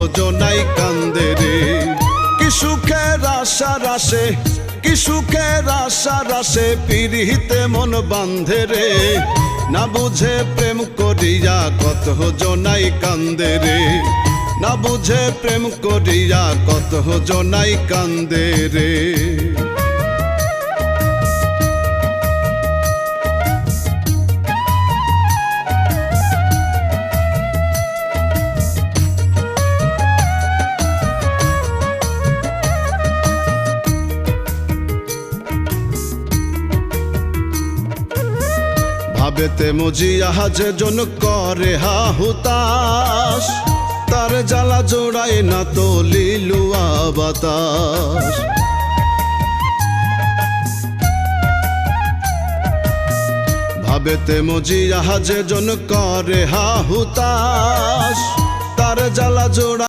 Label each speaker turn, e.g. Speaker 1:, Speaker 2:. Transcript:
Speaker 1: জনাই কান্দে রে কি সুখের আশা রাশে, কি সুখের আশা রাশে পিরিতে মন বান্ধে রে। না বুঝে প্রেম করিয়া কত জনাই কান্দে রে, না বুঝে প্রেম করিয়া কত জনাই কান্দে রে। ভাবেতে মজিয়া যে জন করে হাহুতাস, তার জ্বালা জোড়ায় না তো লিলুয়া বাতাস। ভাবেতে মজিয়া যে জন করে হাহুতাস, তার জ্বালা জোড়া